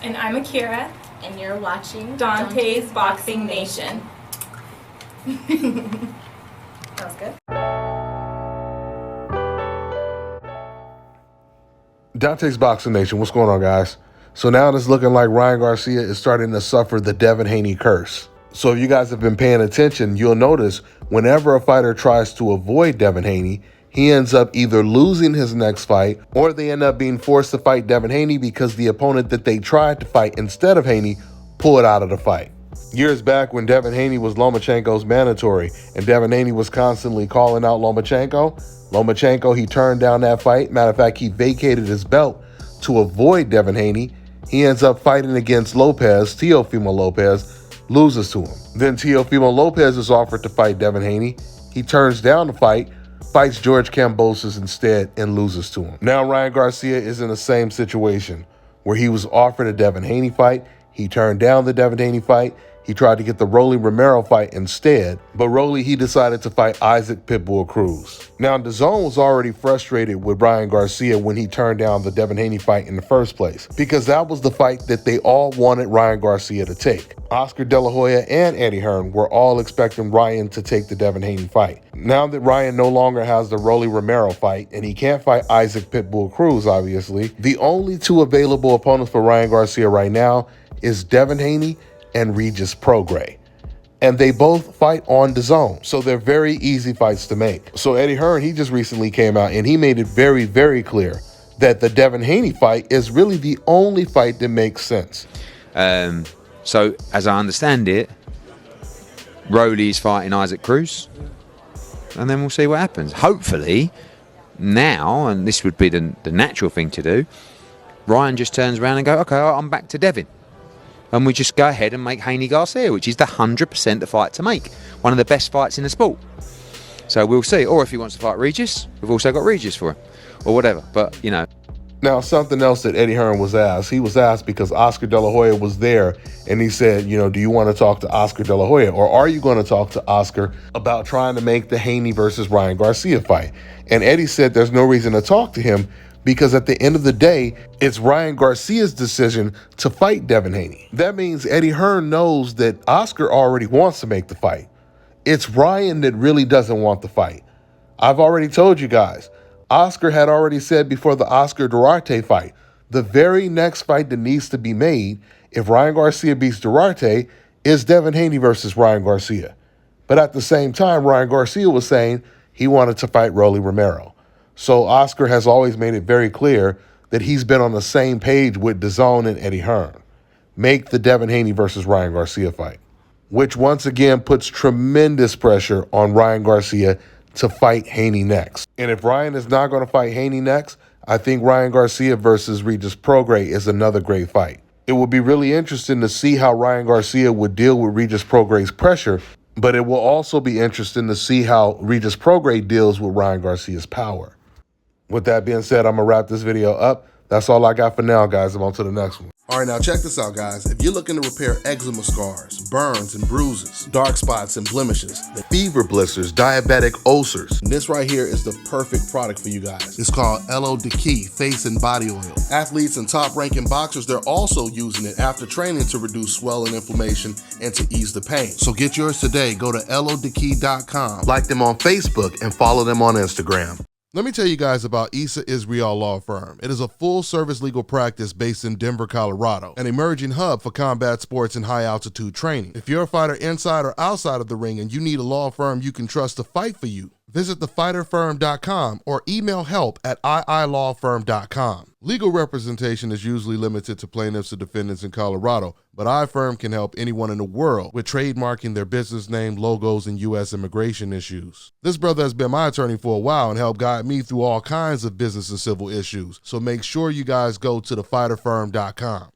And I'm Akira. And you're watching Dante's Boxing Nation. That was good. Dante's Boxing Nation, what's going on, guys? So now it's looking like Ryan Garcia is starting to suffer the Devin Haney curse. So if you guys have been paying attention, you'll notice whenever a fighter tries to avoid Devin Haney, he ends up either losing his next fight or they end up being forced to fight Devin Haney because the opponent that they tried to fight instead of Haney pulled out of the fight. Years back when Devin Haney was Lomachenko's mandatory and Devin Haney was constantly calling out Lomachenko, he turned down that fight. Matter of fact, he vacated his belt to avoid Devin Haney. He ends up fighting against Teofimo Lopez, loses to him. Then Teofimo Lopez is offered to fight Devin Haney. He turns down the fight, fights George Kambosos instead, and loses to him. Now Ryan Garcia is in the same situation where he was offered a Devin Haney fight. He turned down the Devin Haney fight. He tried to get the Rolly Romero fight instead, but he decided to fight Isaac Pitbull Cruz. Now, Dazn was already frustrated with Ryan Garcia when he turned down the Devin Haney fight in the first place, because that was the fight that they all wanted Ryan Garcia to take. Oscar De La Hoya and Eddie Hearn were all expecting Ryan to take the Devin Haney fight. Now that Ryan no longer has the Rolly Romero fight, and he can't fight Isaac Pitbull Cruz, obviously, the only two available opponents for Ryan Garcia right now is Devin Haney and Regis Prograis. And they both fight on Dazn, so they're very easy fights to make. So Eddie Hearn, he just recently came out and he made it very, very clear that the Devin Haney fight is really the only fight that makes sense. So as I understand it, Rolly's fighting Isaac Cruz, and then we'll see what happens. Hopefully now, and this would be the natural thing to do, Ryan just turns around and go, okay, I'm back to Devin. And we just go ahead and make Haney Garcia, which is the 100% the fight to make. One of the best fights in the sport. So we'll see. Or if he wants to fight Regis, we've also got Regis for him. Or whatever. But, you know. Now, something else that Eddie Hearn was asked. He was asked because Oscar De La Hoya was there. And he said, do you want to talk to Oscar De La Hoya? Or are you going to talk to Oscar about trying to make the Haney versus Ryan Garcia fight? And Eddie said there's no reason to talk to him, because at the end of the day, it's Ryan Garcia's decision to fight Devin Haney. That means Eddie Hearn knows that Oscar already wants to make the fight. It's Ryan that really doesn't want the fight. I've already told you guys, Oscar had already said before the Oscar Duarte fight, the very next fight that needs to be made if Ryan Garcia beats Duarte is Devin Haney versus Ryan Garcia. But at the same time, Ryan Garcia was saying he wanted to fight Rolly Romero. So Oscar has always made it very clear that he's been on the same page with Dazn and Eddie Hearn. Make the Devin Haney versus Ryan Garcia fight, which once again puts tremendous pressure on Ryan Garcia to fight Haney next. And if Ryan is not going to fight Haney next, I think Ryan Garcia versus Regis Prograis is another great fight. It would be really interesting to see how Ryan Garcia would deal with Regis Prograis' pressure, but it will also be interesting to see how Regis Prograis deals with Ryan Garcia's power. With that being said, I'm going to wrap this video up. That's all I got for now, guys. I'm on to the next one. All right, now check this out, guys. If you're looking to repair eczema scars, burns and bruises, dark spots and blemishes, Fever blisters, diabetic ulcers, this right here is the perfect product for you guys. It's called Elo Diki Face and Body Oil. Athletes and top-ranking boxers, they're also using it after training to reduce swelling, inflammation, and to ease the pain. So get yours today. Go to elodiki.com. Like them on Facebook and follow them on Instagram. Let me tell you guys about Issa Israel Law Firm. It is a full-service legal practice based in Denver, Colorado, an emerging hub for combat sports and high-altitude training. If you're a fighter inside or outside of the ring and you need a law firm you can trust to fight for you, visit thefighterfirm.com or email help@iilawfirm.com. Legal representation is usually limited to plaintiffs or defendants in Colorado, but iFirm can help anyone in the world with trademarking their business name, logos, and U.S. immigration issues. This brother has been my attorney for a while and helped guide me through all kinds of business and civil issues, so make sure you guys go to thefighterfirm.com.